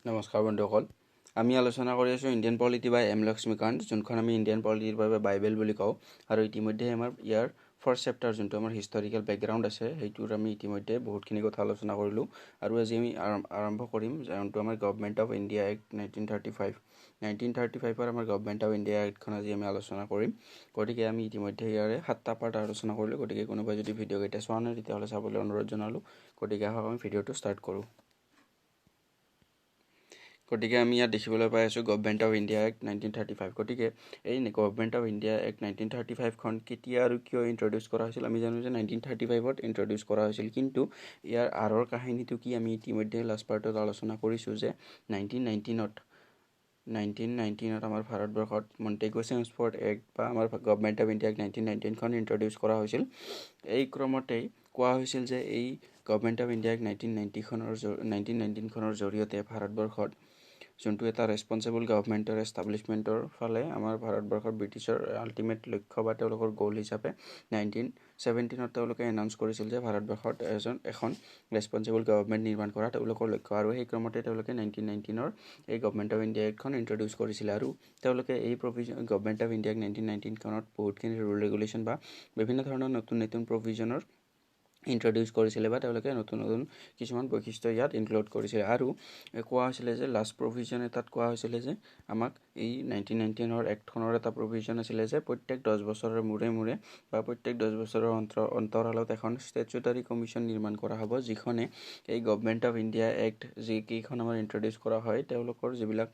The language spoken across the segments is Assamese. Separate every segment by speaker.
Speaker 1: নমস্কাৰ বন্ধুসকল আমি আলোচনা কৰি আছোঁ ইণ্ডিয়ান পলিটি বাই এম লক্ষ্মীকান্ত যোনখন আমি ইণ্ডিয়ান পলিটিৰ বাবে বাইবেল বুলি কওঁ আৰু ইতিমধ্যে আমাৰ ইয়াৰ ফাৰ্ষ্ট চেপ্টাৰ যোনটো আমাৰ হিষ্টৰিকেল বেকগ্ৰাউণ্ড আছে সেইটোৰ আমি ইতিমধ্যে বহুতখিনি কথা আলোচনা কৰিলোঁ আৰু আজি আমি আৰম্ভ কৰিম যোনটো আমাৰ গভৰ্ণমেণ্ট অফ ইণ্ডিয়া এক্ট 1935 আমাৰ গভৰ্ণমেণ্ট অফ ইণ্ডিয়া এক্টখন আজি আমি আলোচনা কৰিম গতিকে আমি ইতিমধ্যে ইয়াৰে 7টা পাৰ্ট আলোচনা কৰিলোঁ গতিকে কোনোবাই যদি ভিডিঅ'কেইটা চোৱা নাই তেতিয়াহ'লে চাবলৈ অনুৰোধ জনালোঁ গতিকে আহক আমি ভিডিঅ'টো ষ্টাৰ্ট কৰোঁ গতিকে আমি ইয়াত দেখিবলৈ পাই আছোঁ গভৰ্ণমেণ্ট অফ ইণ্ডিয়া এক্ট 1935 গতিকে এই গভৰ্ণমেণ্ট অফ ইণ্ডিয়া এক্ট 1935খন কেতিয়া আৰু কিয় ইন্ট্ৰডিউচ কৰা হৈছিল আমি জানো যে 1935ত ইন্ট্ৰডিউচ কৰা হৈছিল কিন্তু ইয়াৰ আঁৰৰ কাহিনীটো কি আমি ইতিমধ্যে লাষ্ট পাৰ্টত আলোচনা কৰিছোঁ যে 1919ত আমাৰ ভাৰতবৰ্ষত মণ্টেগু চেমছফৰ্ড এক্ট বা আমাৰ গভৰ্ণমেণ্ট অফ ইণ্ডিয়া এক্ট 1919খন ইন্ট্ৰডিউচ কৰা হৈছিল এই ক্ৰমতেই কোৱা হৈছিল যে এই গভৰ্ণমেণ্ট অফ ইণ্ডিয়া এক্ট 1919খনৰ জৰিয়তে ভাৰতবৰ্ষত যোনটো এটা ৰেছপনচিবল গভৰ্ণমেণ্টৰ এষ্টাব্লিছমেণ্টৰ ফালে আমাৰ ভাৰতবৰ্ষৰ ব্ৰিটিছৰ আল্টিমেট লক্ষ্য বা তেওঁলোকৰ গ'ল হিচাপে 1917ত তেওঁলোকে এনাউন্স কৰিছিল যে ভাৰতবৰ্ষত এখন ৰেছপনচিবল গভৰ্ণমেণ্ট নিৰ্মাণ কৰা তেওঁলোকৰ লক্ষ্য আৰু সেই ক্ৰমতে তেওঁলোকে 1919ৰ এই গভৰ্ণমেণ্ট অফ ইণ্ডিয়া এক্টখন ইন্ট্ৰডিউচ কৰিছিলে আৰু তেওঁলোকে এই গভৰ্ণমেণ্ট অফ ইণ্ডিয়া 1919খনত বহুতখিনি ৰুল ৰেগুলেশ্যন বা বিভিন্ন ধৰণৰ নতুন প্ৰভিজনৰ ইন্ট্ৰডিউচ কৰিছিলে বা তেওঁলোকে নতুন কিছুমান বৈশিষ্ট্য ইয়াত ইনক্লুড কৰিছিলে আৰু কোৱা হৈছিলে যে লাষ্ট প্ৰভিজন এটাত কোৱা হৈছিলে যে আমাক এই 1919ৰ এক্টখনৰ এটা প্ৰভিজন আছিলে যে প্ৰত্যেক 10 বছৰৰ মূৰে বা প্ৰত্যেক 10 বছৰৰ অন্তৰালত এখন ষ্টেচুটাৰী কমিশ্যন নিৰ্মাণ কৰা হ'ব যিখনে এই গভৰ্ণমেণ্ট অফ ইণ্ডিয়া এক্ট যিকেইখন আমাৰ ইন্ট্ৰডিউচ কৰা হয় তেওঁলোকৰ যিবিলাক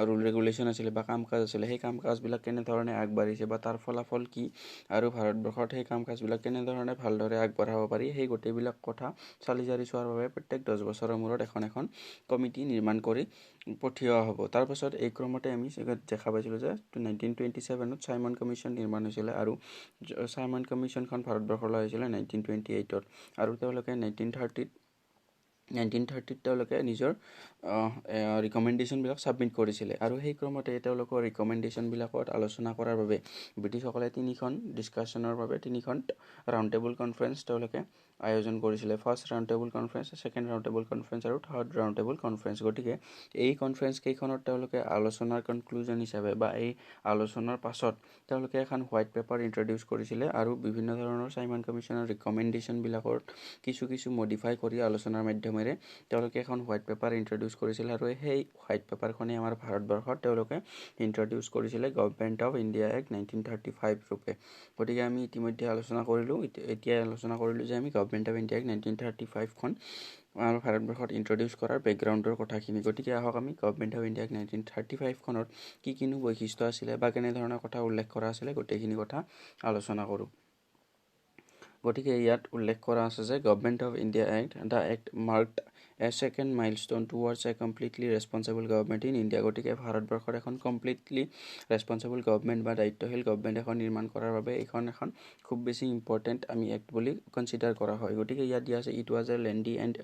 Speaker 1: ৰুল ৰেগুলেশ্যন আছিলে বা কাম কাজ আছিলে সেই কাম কাজবিলাক কেনেধৰণে আগবাঢ়িছে বা তাৰ ফলাফল কি আৰু ভাৰতবৰ্ষত সেই কাম কাজবিলাক কেনেধৰণে ভালদৰে আগবঢ়াব পাৰি সেই গোটেইবিলাক কথা চালি জাৰি চোৱাৰ বাবে প্ৰত্যেক 10 বছৰৰ মূৰত এখন কমিটি নিৰ্মাণ কৰি পঠিওৱা হ'ব তাৰপাছত এই ক্ৰমতে আমি দেখা পাইছিলোঁ যে 1927ত চাইমন কমিশ্যন নিৰ্মাণ হৈছিলে আৰু চাইমন কমিশ্যনখন ভাৰতবৰ্ষলৈ আহিছিলে 1928ত আৰু তেওঁলোকে 1930ত তেওঁলোকে নিজৰ ৰিকমেণ্ডেশ্যনবিলাক ছাবমিট কৰিছিলে আৰু সেই ক্ৰমতে তেওঁলোকৰ ৰিকমেণ্ডেশ্যনবিলাকত আলোচনা কৰাৰ বাবে ব্ৰিটিছসকলে তিনিখন ৰাউণ্ড টেবুল কনফাৰেন্স তেওঁলোকে আয়োজন কৰিছিলে first round table conference second round table conference আৰু থাৰ্ড ৰাউণ্ড টেবুল কনফাৰেন্স গতিকে এই কনফাৰেন্স কেইখনত তেওঁলোকে আলোচনাৰ কনক্লুজন হিচাপে বা এই আলোচনাৰ পাছত তেওঁলোকে এখন হোৱাইট পেপাৰ ইন্ট্ৰডিউচ কৰিছিলে আৰু বিভিন্ন ধৰণৰ চাইমন কমিশ্যনৰ ৰিকমেণ্ডেশ্যনবিলাকৰ কিছু মডিফাই কৰি আলোচনাৰ মাধ্যমেৰে তেওঁলোকে এখন হোৱাইট পেপাৰ ইন্ট্ৰডিউচ কৰিছিলে আৰু সেই হোৱাইট পেপাৰখনে আমাৰ ভাৰতবৰ্ষত তেওঁলোকে ইন্ট্ৰডিউচ কৰিছিলে গভৰ্ণমেণ্ট অফ ইণ্ডিয়া এক্ট 1935 ৰূপে গতিকে আমি ইতিমধ্যে আলোচনা কৰিলোঁ যে আমি গভৰ্ণমেণ্ট অফ ইণ্ডিয়া এক্ট 1935খন আমাৰ ভাৰতবৰ্ষত ইন্ট্ৰডিউচ কৰাৰ বেকগ্ৰাউণ্ডৰ কথাখিনি গতিকে আহক আমি গভৰ্ণমেণ্ট অফ ইণ্ডিয়া এক্ট 1935খনত কিনো বৈশিষ্ট্য আছিলে বা কেনেধৰণৰ কথা উল্লেখ কৰা আছিলে গোটেইখিনি কথা আলোচনা কৰোঁ গতিকে ইয়াত উল্লেখ কৰা আছে যে government of India act the act marked A second milestone towards A completely responsible government in India গতিকে ভাৰতবৰ্ষৰ এখন কমপ্লিটলি ৰেছপনচিবল গভৰ্ণমেণ্ট বা দায়িত্বশীল গভৰ্ণমেণ্ট এখন নিৰ্মাণ কৰাৰ বাবে এখন খুব বেছি ইম্পৰ্টেণ্ট আমি এক্ট বুলি কনচিডাৰ কৰা হয় গতিকে ইয়াত দিয়া আছে it was a lengthy and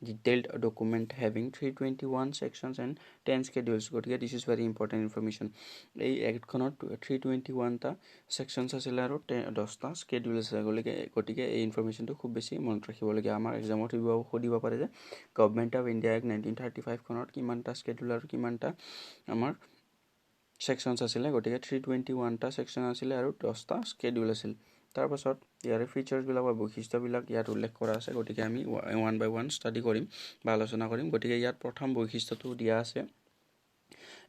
Speaker 1: detailed document having 321 sections and 10 schedules গতিকে this is very important information এই এক্টখনত 321টা ছেকশ্যনছ আছিলে আৰু 10টা স্কেডিউল আছে গতিকে এই ইনফৰ্মেশ্যনটো খুব বেছি মনত ৰাখিবলগীয়া আমাৰ এক্সামত সুধিব পাৰে যে গভৰ্ণমেণ্ট অফ ইণ্ডিয়া এক্ট 1935খনত কিমানটা স্কেডিউল আৰু কিমানটা আমাৰ ছেকশ্যনছ আছিলে গতিকে 321টা ছেকশ্যন আছিলে আৰু 10টা স্কেডিউল আছিল তাৰপাছত ইয়াৰে ফিচাৰ্ছবিলাক বা বৈশিষ্ট্যবিলাক ইয়াত উল্লেখ কৰা আছে গতিকে আমি ওৱান বাই ওৱান ষ্টাডি কৰিম বা আলোচনা কৰিম গতিকে ইয়াত প্ৰথম বৈশিষ্ট্যটো দিয়া আছে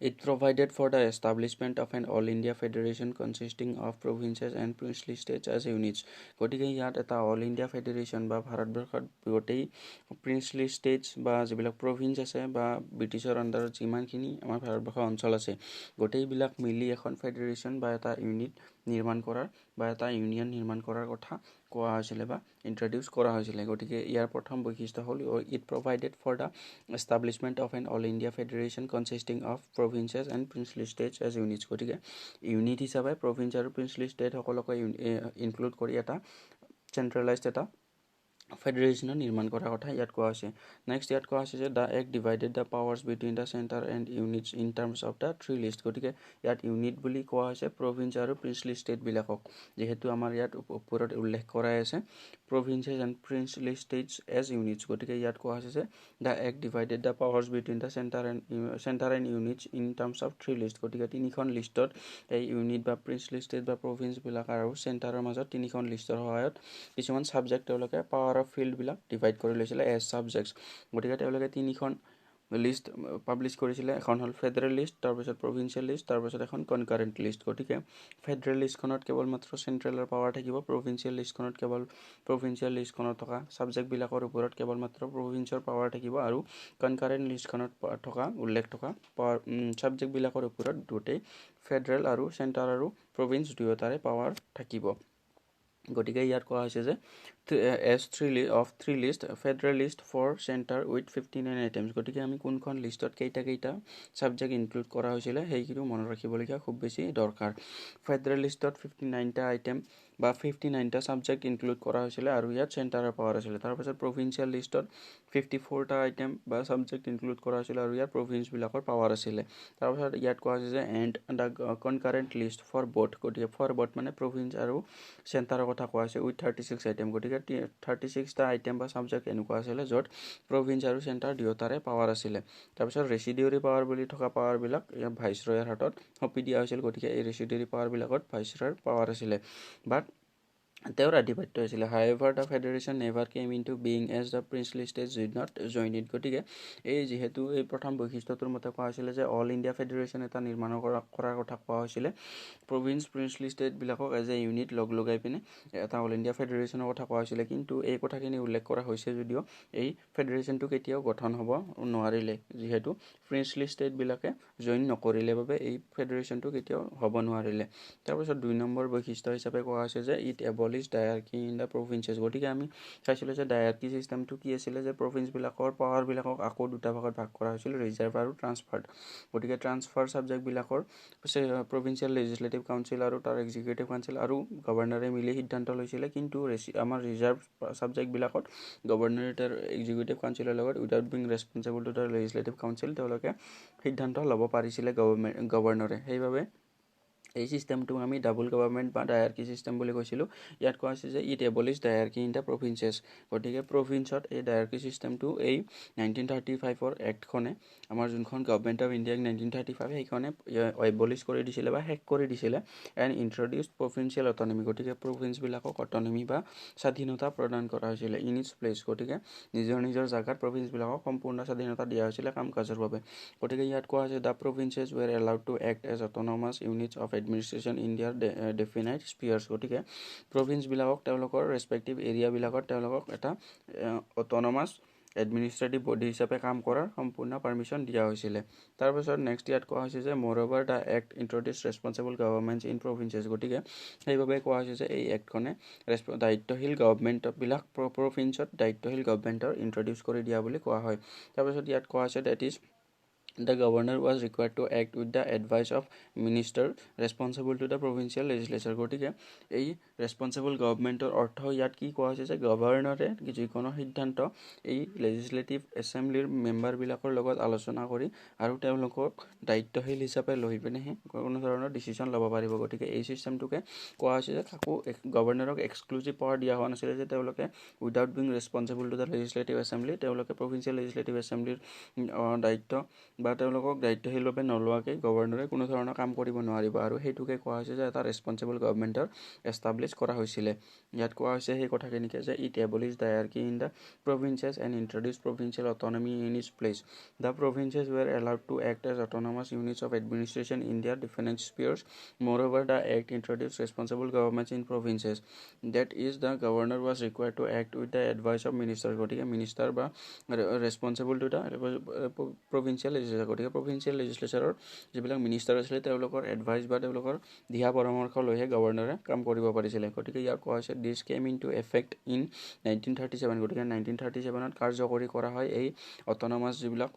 Speaker 1: It provided for the establishment of an all-India federation consisting of provinces and princely states as units. গতিকে ইয়াত এটা অল ইণ্ডিয়া ফেডাৰেশ্যন বা ভাৰতবৰ্ষত গোটেই প্ৰিন্সলি ষ্টেটছ বা যিবিলাক প্ৰভিন্স আছে বা ব্ৰিটিছৰ আণ্ডাৰত যিমানখিনি আমাৰ ভাৰতবৰ্ষৰ অঞ্চল আছে গোটেইবিলাক মিলি এখন ফেডাৰেশ্যন বা এটা ইউনিট নিৰ্মাণ কৰাৰ বা এটা ইউনিয়ন নিৰ্মাণ কৰাৰ কথা কোৱা হৈছিলে বা ইন্ট্ৰডিউচ কৰা হৈছিলে গতিকে ইয়াৰ প্ৰথম বৈশিষ্ট্য হ'ল it provided for the establishment of an all India federation consisting of provinces and princely states as units গতিকে ইউনিট হিচাপে প্ৰভিন্স আৰু প্ৰিন্সলি ষ্টেট সকলোকে ইনক্লুড কৰি এটা চেন্ট্ৰেলাইজড এটা ফেডাৰেশ্যনৰ নিৰ্মাণ কৰাৰ কথা ইয়াত কোৱা হৈছে নেক্সট ইয়াত কোৱা হৈছে যে the act divided the powers between the centre and units in terms of the three list গতিকে ইয়াত ইউনিট বুলি কোৱা হৈছে প্ৰভিন্স আৰু প্ৰিন্সলি ষ্টেটবিলাকক যিহেতু আমাৰ ইয়াত ওপৰত উল্লেখ কৰাই আছে provinces and princely states as units গটিকে ইয়াত কোৱা হৈছে যে the act divided the powers between the center and units in terms of three list গটিকে তিনিখন লিষ্টত এই ইউনিট বা princely state বা province বিলাক আৰু চেণ্টাৰৰ মাজত তিনিখন লিষ্টৰ সহায়ত কিছুমান সাবজেক্ট তেওঁলোকে পাৱাৰ অফ ফিল্ড বিলাক ডিভাইড কৰি লৈছিলে এজ সাবজেক্টস গটিকে তেওঁলোকে তিনিখন লিষ্ট পাবলিশ কৰিছিলে এখন হল ফেডাৰেল লিষ্ট তাৰপিছত প্ৰভিন্সিয়েল লিষ্ট তাৰপিছত এখন কনকাৰেন্ট লিষ্ট গটিকে ফেডাৰেল লিষ্টখনত কেৱল মাত্ৰ চেন্ট্ৰেলৰ পাৱাৰ থাকিব প্ৰভিন্সিয়েল লিষ্টখনত কেৱল প্ৰভিন্সিয়েল লিষ্টখনত থকা সাবজেক্ট বিলাকৰ ওপৰত কেৱল মাত্ৰ প্ৰভিন্সৰ পাৱাৰ থাকিব আৰু কনকাৰেন্ট লিষ্টখনত থকা উল্লেখ থকা সাবজেক্ট বিলাকৰ ওপৰত দুটেই ফেডাৰেল আৰু চেন্টাৰ আৰু প্ৰভিন্স দুয়োটাৰে পাৱাৰ থাকিব গটিকে ইয়াত কোৱা হৈছে যে as three list federal list for center with 59 items গটিকে আমি কোনখন লিষ্টত কেইটা সাবজেক্ট ইনক্লুড কৰা হৈছিল হেইকিটো মনত ৰাখিবলগীয়া খুব বেছি দৰকাৰ ফেডাৰেল লিষ্টত 59 টা আইটেম বা 59 টা সাবজেক্ট ইনক্লুড কৰা হৈছিল আৰু ইয়াত চেণ্টাৰৰ পাৱাৰ আছিল তাৰপিছত প্ৰভিন্সিয়েল লিষ্টত 54 টা আইটেম বা সাবজেক্ট ইনক্লুড কৰা হৈছিল আৰু ইয়াত প্ৰভিন্স বিলাকৰ পাৱাৰ আছিল তাৰপিছত ইয়াত কোৱা হৈছে যে and the concurrent list for both গটিকে ফৰ বোথ মানে প্ৰভিন্স আৰু চেণ্টাৰৰ কথা কোৱা হৈছে উইথ 36 আইটেম গটিকে 36 টা আইটেম বা সাবজেক্ট এনেকুৱা আছিল য'ত প্ৰভিন্স আৰু চেণ্টাৰ দুয়োটাৰে পাৱাৰ আছিল তাৰপিছত ৰেচিডিউৰি পাৱাৰ বুলি থকা পাৱাৰ বিলাক ভাইসৰয়ৰ হাতত হপি দিয়া হৈছিল গটিকে এই ৰেচিডিউৰি পাৱাৰ বিলাকত ভাইসৰয়ৰ পাৱাৰ আছিল বাট তেওঁৰ আধিপত্য আছিল however the federation never came into being as the princely states did not join it গটিকে এই যেহেতু এই প্ৰথম বৈশিষ্ট্যটোৰ মতে কোৱা হৈছিল যে অল ইণ্ডিয়া ফেডাৰেশন এটা নিৰ্মাণ কৰাৰ কথা কোৱা হৈছিল প্ৰভিন্স প্ৰিন্সলি ষ্টেট বিলাকক এজ এ ইউনিট লগ লগাই পিনে এটা অল ইণ্ডিয়া ফেডাৰেশনৰ কথা কোৱা হৈছিল কিন্তু এই কথাখিনি উল্লেখ কৰা হৈছে যদিও এই ফেডাৰেশনটো কেতিয়াও গঠন হ'ব নোৱাৰিলে যেহেতু প্ৰিন্সলি ষ্টেট বিলাকে জয়েন নকৰিলে বাবে এই ফেডাৰেশনটো কেতিয়াও হ'ব নোৱাৰিলে তাৰপিছত 2 নম্বৰ বৈশিষ্ট্য হিচাপে কোৱা হৈছে যে it abolished hierarchy in the provinces গটিকে আমি চাইছিলো যে hierarchy সিস্টেমটো কি আছিল যে প্ৰভিন্স বিলাকৰ পাৱাৰ বিলাকক আকৌ দুটা ভাগত ভাগ কৰা হৈছিল ৰিজাৰ্ভ আৰু ট্ৰান্সফাৰ্ড গটিকে ট্ৰান্সফাৰ সাবজেক্ট বিলাকৰ প্ৰভিন্সিয়েল লেজিসলেটিভ কাউন্সিল আৰু তাৰ এক্সিকিউটিভ কাউন্সিল আৰু গভৰ্ণৰে মিলি সিদ্ধান্ত লৈছিল কিন্তু আমাৰ ৰিজাৰ্ভ সাবজেক্ট বিলাকত গভৰ্ণৰে তাৰ এক্সিকিউটিভ কাউন্সিলৰ লগত without being responsible to the legislative council তেওঁলোকে সিদ্ধান্ত ল'ব পাৰিছিল গভৰ্ণৰে সেইভাবে এই সিস্টেমটো আমি ডাবল গভৰ্ণমেন্ট বা হায়াৰাৰ্কি সিস্টেম বুলি কৈছিলো ইয়াত কোৱা হৈছে যে ইট এবলিশ হায়াৰাৰ্কি ইন দা প্ৰভিন্সেস গটিকে প্ৰভিন্সত এই হায়াৰাৰ্কি সিস্টেমটো এই 1935 ৰ এক্টখনে আমাৰ যোনখন গভৰ্ণমেন্ট অফ ইণ্ডিয়া 1935 সেইখনে এবলিশ কৰি দিছিলে বা হেক কৰি দিছিলে এণ্ড ইন্ট্ৰডিউসড প্ৰভিন্সিয়েল অটনমি গটিকে প্ৰভিন্স বিলাকক অটনমি বা স্বাধীনতা প্ৰদান কৰা হৈছিল ইন ইটস প্লেস গটিকে নিজৰ জাগাত প্ৰভিন্স বিলাকক সম্পূৰ্ণ স্বাধীনতা দিয়া হৈছিল কাম কাজৰ বাবে গটিকে ইয়াত কোৱা হৈছে দা প্ৰভিন্সেস were allowed to act as autonomous units of administration in their definite spheres গটিকে প্ৰভিন্স বিলাকক তেওঁলোকৰ ৰেসপেক্টিভ এৰিয়া বিলাকত তেওঁলোকক এটা অটোনমাস এডমিনিষ্ট্ৰেটিভ বডি হিচাপে কাম কৰাৰ সম্পূৰ্ণ পাৰমিশন দিয়া হৈছিল তাৰপিছত নেক্সট ইয়াত কোৱা হৈছে যে moreover the act introduced responsible governments in provinces গটিকে সেইভাবে কোৱা হৈছে যে এই এক্টখনে দায়িত্বশীল গভৰ্ণমেন্ট বিলাক প্ৰভিন্সত দায়িত্বশীল গভৰ্ণমেন্টৰ ইন্ট্ৰডিউস কৰি দিয়া বুলি কোৱা হয় তাৰপিছত ইয়াত কোৱা হৈছে that is the governor was required to act with the advice of minister responsible to the provincial legislature গটিকে এই responsible governmentor অৰ্থ ইয়াত কি কোৱা হৈছে যে গভৰ্ণৰে যিকোনো সিদ্ধান্ত এই legislative assemblyৰ মেম্বাৰ বিলাকৰ লগত আলোচনা কৰি আৰু তেওঁলোকক দায়িত্বশীল হিচাপে লৈ পিনে কোনো ধৰণৰ ডিসিশন ল'ব পাৰিব গটিকে এই সিস্টেমটোকে কোৱা হৈছে যে কাকো গভৰ্ণৰক এক্সক্লুসিভ পাৱাৰ দিয়া হোৱা নাছিল যে তেওঁলোকে without being responsible to the legislative assembly তেওঁলোকে provincial legislative assemblyৰ দায়িত্ব বা তেওঁলোকক দায়িত্বশীলভাৱে নলোৱাকৈ গভৰ্ণৰে কোনো ধৰণৰ কাম কৰিব নোৱাৰিব আৰু হেতুকে কোৱা হৈছে যে এটা ৰেসপন্সিবল গভৰ্ণমেন্টৰ এস্টাব্লিশ কৰা হৈছিল ইয়াত কোৱা হৈছে এই কথাখিনিকে যে it abolish the hierarchy in the provinces and introduced provincial autonomy in its place the provinces were allowed to act as autonomous units of administration in their different spheres moreover the act introduced responsible governments in provinces that is the governor was required to act with the advice of ministers গটিকে minister বা responsible to the provincial গটিকে প্ৰভিন্সিয়েল লেজিসলেচাৰৰ যিবিলাক মিনিষ্টাৰ আছিল তেওঁলোকৰ এডভাইস বা তেওঁলোকৰ দিহা পৰামৰ্শ লৈহে গভৰ্ণৰে কাম কৰিব পাৰিছিল গটিকে ইয়াক কোৱা হৈছে this came into effect in 1937 গটিকে 1937ত কাৰ্যকৰী কৰা হয় এই অটোনমাস যিবিলাক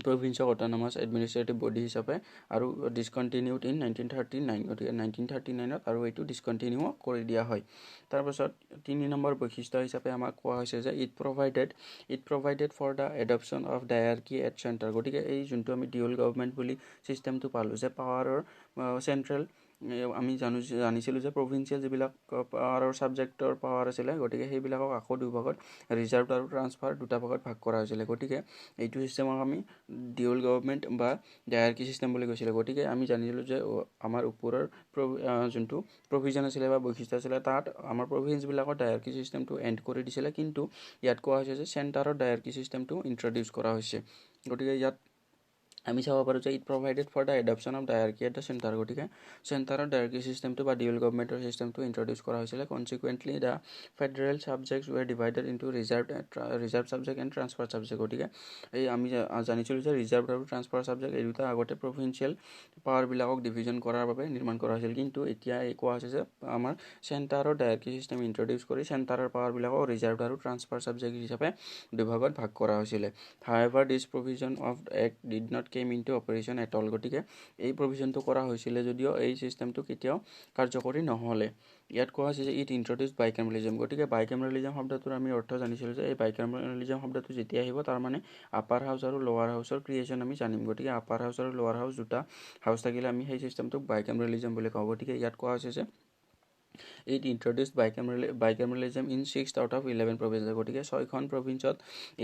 Speaker 1: provincial autonomous administrative body হিচাপে আৰু discontinued in 1939 গতিকে 1939ত আৰু এইটো ডিসকন্টিনিউ কৰি দিয়া হয় তাৰপিছত 3 নম্বৰ বৈশিষ্ট্য হিচাপে আমাক কোৱা হৈছে যে it provided for the adoption of hierarchy at center গতিকে এই যোনটো আমি ডিউল গভৰ্ণমেন্ট বুলি সিস্টেমটো পালো যে পাৱাৰৰ চেন্ট্ৰেল আমি জানিছিলোঁ যে প্ৰভিঞ্চিয়েল যিবিলাক পাৱাৰৰ ছাবজেক্টৰ পাৱাৰ আছিলে গতিকে সেইবিলাকক আকৌ দুভাগত ৰিজাৰ্ভ আৰু ট্ৰান্সফাৰ দুটা ভাগত ভাগ কৰা হৈছিলে। গতিকে এইটো ছিষ্টেমক আমি ডিউল গভৰ্ণমেণ্ট বা ডায়াৰ্কি ছিষ্টেম বুলি কৈছিলে। গতিকে আমি জানিছিলোঁ যে আমাৰ ওপৰৰ যোনটো প্ৰভিজন আছিলে বা বৈশিষ্ট্য আছিলে তাত আমাৰ প্ৰভিঞ্চবিলাকৰ ডায়াৰ্কি ছিষ্টেমটো এণ্ড কৰি দিছিলে, কিন্তু ইয়াত কোৱা হৈছে যে চেণ্টাৰৰ ডায়াৰ্কি ছিষ্টেমটো ইণ্ট্ৰডিউচ কৰা হৈছে। গতিকে ইয়াত আমি চাব পাৰোঁ যে it provided for the adoption of dyarchy at the centre. গতিকে চেণ্টাৰৰ ডায়াৰ্কি ছিষ্টেমটো বা ডিউল গভৰ্ণমেণ্টৰ ছিষ্টেমটো ইণ্ট্ৰডিউচ কৰা হৈছিলে। Consequently the federal subjects were divided into reserve subject and transfer subject. গতিকে এই আমি জানিছিলোঁ যে ৰিজাৰ্ভ আৰু ট্ৰান্সফাৰ ছাবজেক্ট এই দুটা আগতে প্ৰভিঞ্চিয়েল পাৱাৰবিলাকক ডিভিজন কৰাৰ বাবে নিৰ্মাণ কৰা হৈছিল, কিন্তু এতিয়া কোৱা হৈছে যে আমাৰ চেণ্টাৰৰ ডায়াৰ্কি ছিষ্টেম ইণ্ট্ৰডিউচ কৰি চেণ্টাৰৰ পাৱাৰবিলাকক ৰিজাৰ্ভ আৰু ট্ৰান্সফাৰ ছাবজেক্ট হিচাপে দুভাগত ভাগ কৰা হৈছিলে। However this provision of act did not came into operation at all. গতিকে এই প্ৰভিজনটো কৰা হৈছিলে যদিও এই ছিষ্টেমটো কেতিয়াও কাৰ্যকৰী নহ'লে। ইয়াত কোৱা হৈছে যে ইট ইণ্ট্ৰডিউচ বাইকেমেৰালিজম। গতিকে বাইকেমেৰালিজম শব্দটোৰ আমি অৰ্থ জানিছিলোঁ যে এই বাইকেমেৰালিজম শব্দটো যেতিয়া আহিব তাৰমানে আপাৰ হাউচ আৰু লোৱাৰ হাউচৰ ক্ৰিয়েশ্যন আমি জানিম। গতিকে আপাৰ হাউচ আৰু লোৱাৰ হাউচ দুটা হাউচ থাকিলে আমি সেই ছিষ্টেমটোক বাইকেমেৰালিজম বুলি কওঁ। গতিকে ইয়াত কোৱা হৈছে যে it introduce bicameralism in 6 out of 11 provinces. গতিকে 6খন প্ৰভিঞ্চত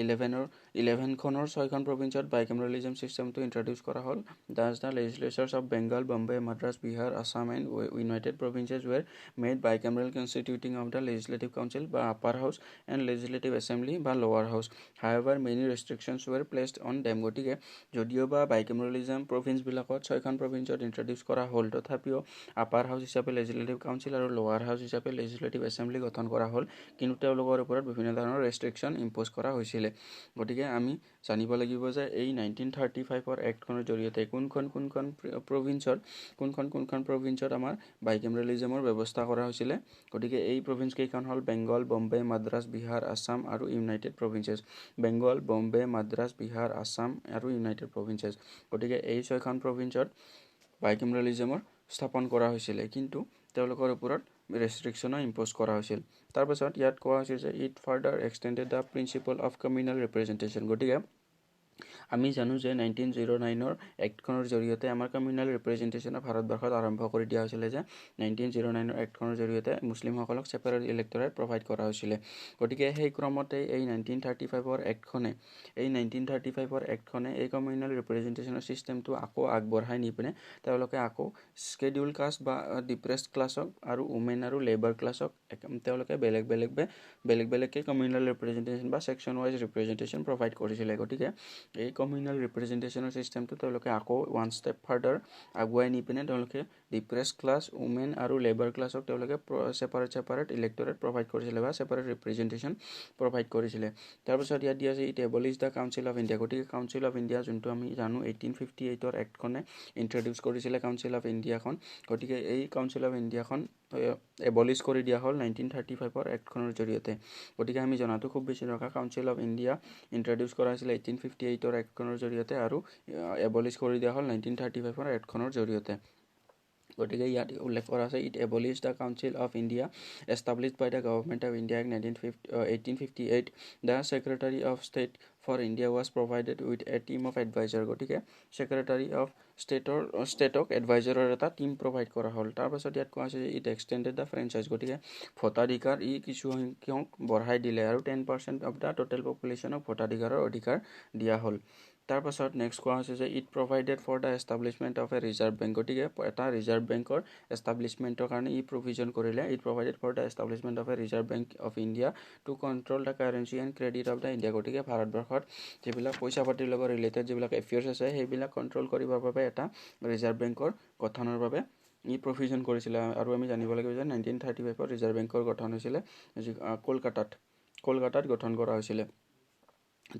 Speaker 1: 11খনৰ 6খন প্ৰভিঞ্চত বাইকেমেৰালিজম ছিষ্টেমটো ইণ্ট্ৰডিউচ কৰা হ'ল। Thus the legislatures of Bengal, Bombay, Madras, Bihar, Assam and united provinces were made bicameral constituting of the legislative council বা upper house and legislative assembly বা lower house. However many restrictions were placed on them. গতিকে যদিও বা বাইকেমেৰালিজম প্ৰভিঞ্চবিলাকত 6খন প্ৰভিঞ্চত ইণ্ট্ৰডিউচ কৰা হ'ল, তথাপিও আপাৰ হাউচ হিচাপে লেজিসলেটিভ কাউন্সিল আৰু লোৱাৰ হাউচ হিচাপে লেজিসলেটিভ এছেম্বলি গঠন কৰা হ'ল, কিন্তু তেওঁলোকৰ ওপৰত বিভিন্ন ধৰণৰ ৰেষ্ট্ৰিকশ্যন ইম্প'জ কৰা হৈছিলে। গতিকে আমি জানিব লাগিব যে এই 1935 এক্টখনৰ জৰিয়তে কোনখন প্ৰভিঞ্চত আমাৰ বাইকেমেৰালিজমৰ ব্যৱস্থা কৰা হৈছিলে। গতিকে এই প্ৰভিঞ্চ কেইখন হ'ল বেংগল, বম্বে, মাদ্ৰাছ, বিহাৰ, আছাম আৰু ইউনাইটেড প্ৰভিঞ্চেছ। বেংগল, বম্বে, মাদ্ৰাছ, বিহাৰ, আছাম আৰু ইউনাইটেড প্ৰভিঞ্চেছ। গতিকে এই 6খন প্ৰভিঞ্চত বাইকেমেৰালিজমৰ স্থাপন কৰা হৈছিলে, কিন্তু তেওঁলোকৰ ওপৰত ৰেষ্ট্ৰিকশ্যনো ইম্প'জ কৰা হৈছিল। তাৰপাছত ইয়াত কোৱা হৈছিল যে it further extended the principle of communal representation. গতিকে আমি জানো যে 1909 এক্টখনৰ জৰিয়তে আমাৰ কমিউনেল ৰিপ্ৰেজেণ্টেশ্যনৰ ভাৰতবৰ্ষত আৰম্ভ কৰি দিয়া হৈছিলে, যে 1909 এক্টখনৰ জৰিয়তে মুছলিমসকলক ছেপাৰেট ইলেক্টৰেট প্ৰভাইড কৰা হৈছিলে। গতিকে সেই ক্ৰমতে এই 1935 এক্টখনে এই কমিউনেল ৰিপ্ৰেজেণ্টেশ্যনৰ ছিষ্টেমটো আকৌ আগবঢ়াই নি পিনে তেওঁলোকে আকৌ স্কেডিউল কাষ্ট বা ডিপ্ৰেছড ক্লাছক আৰু উমেন আৰু লেবাৰ ক্লাছক তেওঁলোকে বেলেগকৈ কমিউনেল ৰিপ্ৰেজেণ্টেশ্যন বা ছেকশ্যন ৱাইজ ৰিপ্ৰেজেণ্টেশ্যন প্ৰভাইড কৰিছিলে। গতিকে এই কমিউনেল ৰিপ্ৰেজেণ্টেশ্যনৰ ছিষ্টেমটো তেওঁলোকে আকৌ ওৱান ষ্টেপ ফাৰ্ডাৰ আগুৱাই নি পিনে তেওঁলোকে ডিপ্ৰেছড ক্লাছ, উমেন আৰু লেবাৰ ক্লাছক তেওঁলোকে ছেপাৰেট ইলেক্টৰেট প্ৰভাইড কৰিছিলে বা ছেপাৰেট ৰিপ্ৰেজেণ্টেশ্যন প্ৰভাইড কৰিছিলে। তাৰপিছত ইয়াত দিয়া আছে it abolish the council of India. গতিকে কাউন্সিল অফ ইণ্ডিয়া যোনটো আমি জানো 1858 এক্টখনে ইণ্ট্ৰডিউচ কৰিছিলে কাউন্সিল অফ ইণ্ডিয়াখন। গতিকে এই কাউন্সিল অফ ইণ্ডিয়াখন এবলিছ কৰি দিয়া হ'ল 1935 এক্টখনৰ জৰিয়তে। গতিকে আমি জনাটো খুব বেছি দৰকাৰ, কাউন্সিল অফ ইণ্ডিয়া ইণ্ট্ৰডিউচ কৰা হৈছিলে 1858 এক্টখনৰ জৰিয়তে আৰু এবলিছ কৰি দিয়া হ'ল 1935 এক্টখনৰ জৰিয়তে। গতিকে ইয়াত উল্লেখ কৰা আছে it abolish the council of India established by the government of India in 1858। The secretary of state for India was provided with a team of adviser. গতিকে ছেক্ৰেটাৰী অফ ষ্টেটক এডভাইজাৰৰ এটা টিম প্ৰভাইড কৰা হ'ল। তাৰপাছত ইয়াত কোৱা হৈছে যে ইট এক্সটেণ্ডেড দ্য ফ্ৰেঞ্চাইজ। গতিকে ভোটাধিকাৰ কিছু সংখ্যক বঢ়াই দিলে আৰু 10% অফ দ্য টোটেল পপুলেশ্যনক ভোটাধিকাৰৰ অধিকাৰ দিয়া হ'ল। তাৰপাছত নেক্সট কোৱা হৈছে যে it provided for the establishment of a reserve bank. গতিকে এটা ৰিজাৰ্ভ বেংকৰ এষ্টাব্লিছমেণ্টৰ কাৰণে প্ৰভিজন কৰিলে। It provided for the establishment of a reserve bank of India to control the currency and credit of the India. গতিকে ভাৰতবৰ্ষত যিবিলাক পইচা পাতিৰ লগত ৰিলেটেড যিবিলাক এফেয়াৰ্ছ আছে সেইবিলাক কণ্ট্ৰল কৰিবৰ বাবে এটা ৰিজাৰ্ভ বেংকৰ গঠনৰ বাবে প্ৰভিজন কৰিছিলে। আৰু আমি জানিব লাগিব যে 1935 ৰিজাৰ্ভ বেংকৰ গঠন হৈছিলে কলকাতাত গঠন কৰা হৈছিলে।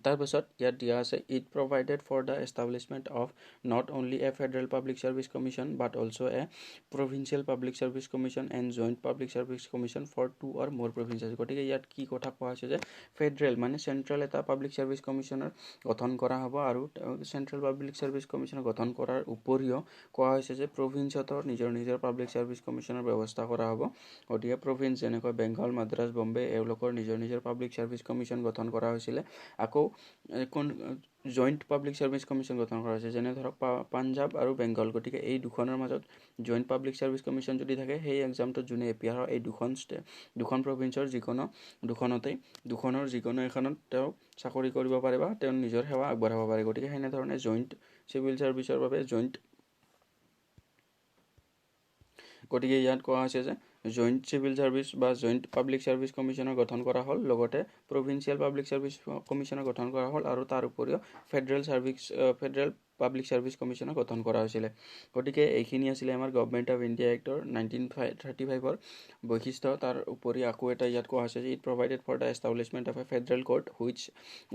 Speaker 1: তাৰপাছত ইয়াত দিয়া আছে it provided for the establishment of not only a federal public service commission but also' a provincial public service commission and joint public service commission for 2 or more provinces. গতিকে ইয়াত কি কথা কোৱা হৈছে যে ফেডাৰেল মানে চেণ্ট্ৰেল এটা পাব্লিক ছাৰ্ভিচ কমিশ্যনৰ গঠন কৰা হ'ব, আৰু চেণ্ট্ৰেল পাব্লিক ছাৰ্ভিচ কমিশ্যনৰ গঠন কৰাৰ উপৰিও কোৱা হৈছে যে প্ৰভিঞ্চতো নিজৰ পাব্লিক ছাৰ্ভিচ কমিশ্যনৰ ব্যৱস্থা কৰা হ'ব। গতিকে প্ৰভিঞ্চ যেনেকৈ বেংগল, মাদ্ৰাছ, বম্বে এওঁলোকৰ নিজৰ পাব্লিক ছাৰ্ভিচ কমিশ্যন গঠন কৰা হৈছিলে। আকৌ আকৌ জইণ্ট পাব্লিক সাৰ্ভিস কমিশন গঠন কৰা হৈছে, যেনে ধৰক পাঞ্জাব আৰু বেংগল। গতিকে এই দুখনৰ মাজত জইণ্ট পাব্লিক সাৰ্ভিস কমিশন যদি থাকে, সেই এক্সামটোত যোনে এপিয়াৰ হয় এই দুখন প্ৰভিন্সৰ দুখনৰ যিকোনো এখনত তেওঁ চাকৰি কৰিব পাৰে বা তেওঁ নিজৰ সেৱা আগবঢ়াব পাৰে। গতিকে সেনেধৰণে জইণ্ট চিভিল সাৰ্ভিসৰ বাবে গতিকে ইয়াত কোৱা হৈছে যে জইণ্ট চিভিল সাৰ্ভিস বা জইণ্ট পাব্লিক সাৰ্ভিস কমিশনৰ গঠন কৰা হ'ল, লগতে প্ৰভিন্সিয়েল পাব্লিক সাৰ্ভিস কমিশনৰ গঠন কৰা হ'ল, আৰু তাৰ উপৰিও ফেডাৰেল পাব্লিক সাৰ্ভিস কমিশনৰ গঠন কৰা হৈছিলে। গতিকে এইখিনি আছিলে আমাৰ গভৰ্ণমেণ্ট অফ ইণ্ডিয়া এক্টৰ 1935ৰ বৈশিষ্ট্য। তাৰ উপৰি আকৌ এটা ইয়াত কোৱা হৈছে যে it provided for the establishment of a federal court which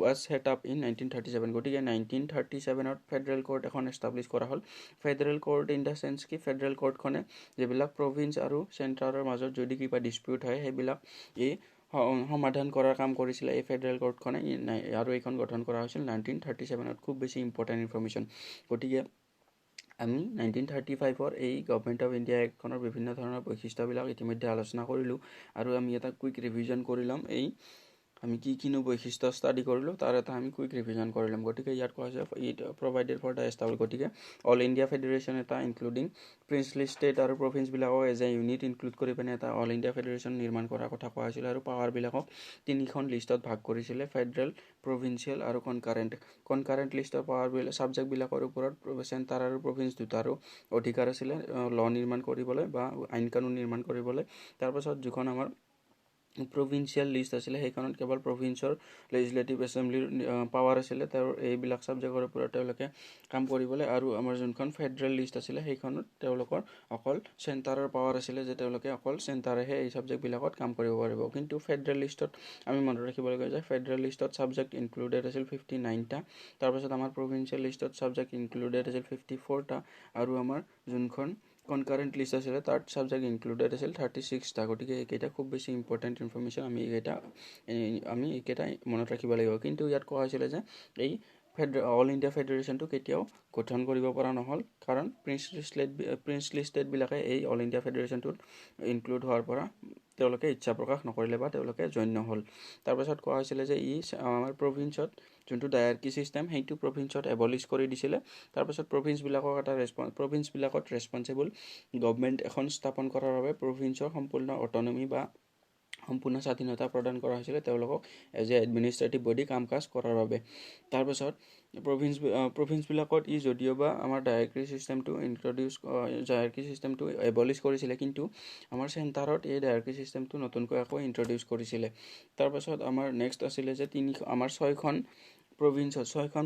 Speaker 1: was set up in 1937। গতিকে 1937ত ফেডাৰেল কোৰ্ট এখন এষ্টাব্লিছ কৰা হ'ল। Federal court in the sense কি, ফেডাৰেল কোৰ্টখনে যিবিলাক প্ৰভিন্স আৰু চেণ্টাৰৰ মাজত যদি কিবা ডিস্পিউট হয় সেইবিলাক সমাধান কৰাৰ কাম কৰিছিলে এই ফেডাৰেল কোৰ্টখনে, আৰু এইখন গঠন কৰা হৈছিল 1937ত। খুব বেছি ইম্পৰ্টেণ্ট ইনফৰ্মেশ্যন। গতিকে আমি 1935ৰ এই গভৰ্ণমেণ্ট অফ ইণ্ডিয়া এক্টখনৰ বিভিন্ন ধৰণৰ বৈশিষ্ট্যবিলাক ইতিমধ্যে আলোচনা কৰিলোঁ, আৰু আমি এটা কুইক ৰিভিজন কৰি ল'ম। আমি কিনো বৈশিষ্ট্য ষ্টাডি কৰিলোঁ তাৰ এটা আমি কুইক ৰিভিজন কৰি ল'ম। গতিকে ইয়াত কোৱা হৈছে it provided for the establish. গতিকে অল ইণ্ডিয়া ফেডাৰেশ্যন এটা ইনক্লুডিং প্ৰিন্সলি ষ্টেট আৰু প্ৰভিন্সবিলাকক এজ এ ইউনিট ইনক্লুড কৰি পিনে এটা অল ইণ্ডিয়া ফেডাৰেশ্যন নিৰ্মাণ কৰাৰ কথা কোৱা হৈছিল, আৰু পাৱাৰবিলাকক তিনিখন লিষ্টত ভাগ কৰিছিলে: ফেডাৰেল, প্ৰভিন্সিয়েল আৰু কনকাৰেণ্ট লিষ্টৰ পাৱাৰবিলাক ছাবজেক্টবিলাকৰ ওপৰত চেণ্টাৰ আৰু প্ৰভিন্স দুটাৰো অধিকাৰ আছিলে ল নিৰ্মাণ কৰিবলৈ বা আইন কানুন নিৰ্মাণ কৰিবলৈ। তাৰপাছত যিখন আমাৰ প্ৰভিন্সিয়েল লিষ্ট আছিলে সেইখনত কেৱল প্ৰভিন্সৰ লেজিসলেটিভ এছেম্বলিৰ পাৱাৰ আছিলে তেওঁৰ এইবিলাক ছাবজেক্টৰ ওপৰত তেওঁলোকে কাম কৰিবলৈ, আৰু আমাৰ যোনখন ফেডাৰেল লিষ্ট আছিলে সেইখনত তেওঁলোকৰ অকল চেণ্টাৰৰ পাৱাৰ আছিলে যে তেওঁলোকে অকল চেণ্টাৰেহে এই ছাবজেক্টবিলাকত কাম কৰিব পাৰিব। কিন্তু ফেডাৰেল লিষ্টত আমি মনত ৰাখিব লাগে যে ফেডাৰেল লিষ্টত ছাবজেক্ট ইনক্লুডেড আছিল 59টা, তাৰপাছত আমাৰ প্ৰভিন্সিয়েল লিষ্টত ছাবজেক্ট ইনক্লুডেড আছিল 54টা, আৰু আমাৰ যোনখন কনকাৰেণ্ট লিষ্ট আছিলে তাত ছাবজেক্ট ইনক্লুডেড আছিল 36টা। গতিকে এইকেইটা খুব বেছি ইম্পৰ্টেণ্ট ইনফৰ্মেশ্যন, আমি এইকেইটা মনত ৰাখিব লাগিব। কিন্তু ইয়াত কোৱা হৈছিলে যে এই অল ইণ্ডিয়া ফেডাৰেশ্যনটো কেতিয়াও গঠন কৰিব পৰা নহ'ল, কাৰণ প্ৰিন্সলি ষ্টেটবিলাকে এই অল ইণ্ডিয়া ফেডাৰেশ্যনটোত ইনক্লুড হোৱাৰ পৰা তেওঁলোকে ইচ্ছা প্ৰকাশ নকৰিলে বা তেওঁলোকে জইন নহ'ল। তাৰপাছত কোৱা হৈছিলে যে আমাৰ প্ৰভিন্সত যোনটো ডায়াৰ্কি ছিষ্টেম সেইটো প্ৰভিন্সত এবলিছ কৰি দিছিলে। তাৰপাছত প্ৰভিন্সবিলাকত ৰেছপনচিবল গভৰ্ণমেণ্ট এখন স্থাপন কৰাৰ বাবে প্ৰভিন্সৰ সম্পূৰ্ণ অটনমি বা সম্পূৰ্ণ স্বাধীনতা প্ৰদান কৰা হৈছিলে তেওঁলোকক এজ এ এডমিনিষ্ট্ৰেটিভ বডি কাম কাজ কৰাৰ বাবে। তাৰপাছত প্ৰভিন্সবিলাকত যদিওবা আমাৰ ডায়াৰ্কি ছিষ্টেমটো এবলিছ কৰিছিলে, কিন্তু আমাৰ চেণ্টাৰত এই ডায়াৰ্কি ছিষ্টেমটো নতুনকৈ আকৌ ইণ্ট্ৰডিউচ কৰিছিলে। তাৰপাছত আমাৰ নেক্সট আছিলে যে আমাৰ ছয়খন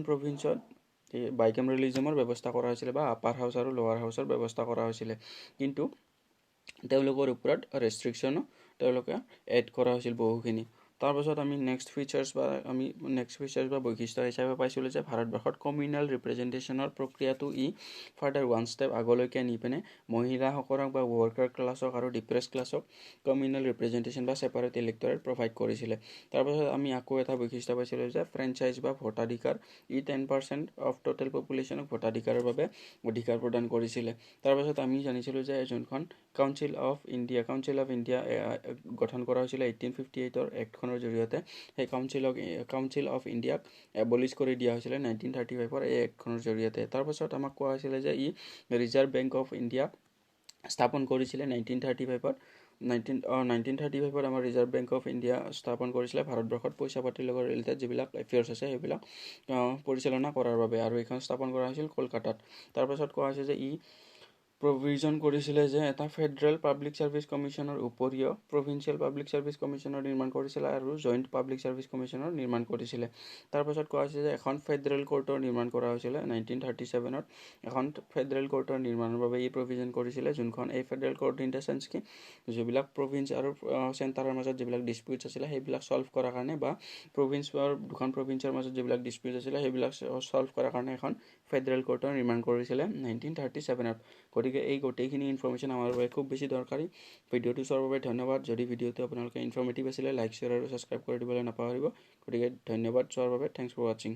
Speaker 1: প্ৰভিন্সত এই বাইকেমেৰেলিজমৰ ব্যৱস্থা কৰা হৈছিলে বা আপাৰ হাউচ আৰু লোৱাৰ হাউচৰ ব্যৱস্থা কৰা হৈছিলে, কিন্তু তেওঁলোকৰ ওপৰত ৰেষ্ট্ৰিকশ্যনো তেওঁলোকে এড কৰা হৈছিল বহুখিনি। তাৰপাছত আমি নেক্সট ফিচাৰ্ছ বা বৈশিষ্ট্য হিচাপে পাইছিলোঁ যে ভাৰতবৰ্ষত কমিউনেল ৰিপ্ৰেজেণ্টেশ্যনৰ প্ৰক্ৰিয়াটো ফাৰ্ডাৰ ওৱান ষ্টেপ আগলৈকে নি পিনে মহিলাসকলক বা ৱৰ্কাৰ ক্লাছক আৰু ডিপ্ৰেছ ক্লাছক কমিউনেল ৰিপ্ৰেজেণ্টেশ্যন বা ছেপাৰেট ইলেক্টৰেট প্ৰভাইড কৰিছিলে। তাৰপাছত আমি আকৌ এটা বৈশিষ্ট্য পাইছিলোঁ যে ফ্ৰেঞ্চাইজ বা ভোটাধিকাৰ 10% অফ টোটেল পপুলেশ্যনক ভোটাধিকাৰৰ বাবে অধিকাৰ প্ৰদান কৰিছিলে। তাৰপাছত আমি জানিছিলোঁ যে যোনখন কাউন্সিল অফ ইণ্ডিয়া গঠন কৰা হৈছিলে 1858ৰ এক্টখনৰ জৰিয়তে, সেই কাউন্সিল অফ ইণ্ডিয়াক এবলিছ কৰি দিয়া হৈছিলে 1935ৰ এই এক্টখনৰ জৰিয়তে। তাৰপাছত আমাক কোৱা হৈছিলে যে ৰিজাৰ্ভ বেংক অফ ইণ্ডিয়া স্থাপন কৰিছিলে 1935ত আমাৰ ৰিজাৰ্ভ বেংক অফ ইণ্ডিয়া স্থাপন কৰিছিলে ভাৰতবৰ্ষত পইচা পাতিৰ লগত ৰিলেটেড যিবিলাক এফেয়াৰ্ছ আছে সেইবিলাক পৰিচালনা কৰাৰ বাবে, আৰু এইখন স্থাপন কৰা হৈছিল কলকাতাত। তাৰপাছত কোৱা হৈছে যে প্ৰভিজন কৰিছিলে যে এটা ফেডাৰেল পাব্লিক ছাৰ্ভিচ কমিশ্যনৰ উপৰিও প্ৰভিন্সিয়েল পাব্লিক ছাৰ্ভিচ কমিশ্যনৰ নিৰ্মাণ কৰিছিলে আৰু জইণ্ট পাব্লিক ছাৰ্ভিচ কমিশ্যনৰ নিৰ্মাণ কৰিছিলে। তাৰপাছত কোৱা হৈছে যে এখন ফেডাৰেল কোৰ্টৰ নিৰ্মাণ কৰা হৈছিলে 1937ত। এখন ফেডাৰেল কোৰ্টৰ নিৰ্মাণৰ বাবে প্ৰভিজন কৰিছিলে, যোনখন এই federal court in the sense কি যিবিলাক প্ৰভিন্স আৰু চেণ্টাৰৰ মাজত যিবিলাক ডিস্পিউটছ আছিলে সেইবিলাক ছল্ভ কৰাৰ কাৰণে, বা দুখন প্ৰভিন্সৰ মাজত যিবিলাক ডিস্পিউটছ আছিলে সেইবিলাক ছল্ভ কৰাৰ কাৰণে এখন ফেডাৰেল কোৰ্টৰ নিৰ্মাণ কৰিছিলে 1937ত। গতিকে এই গোটেইখিনি ইনফৰ্মেশ্যন আমাৰ বাবে খুব বেছি দৰকাৰী। ভিডিঅ'টো চোৱাৰ বাবে ধন্যবাদ। যদি ভিডিঅ'টো আপোনালোকে ইনফৰ্মেটিভ আছিলে লাইক, শ্বেয়াৰ আৰু ছাবস্ক্ৰাইব কৰি দিবলৈ নাপাহৰিব। গতিকে ধন্যবাদ চোৱাৰ বাবে। থেংকছ ফৰ ৱাচিং।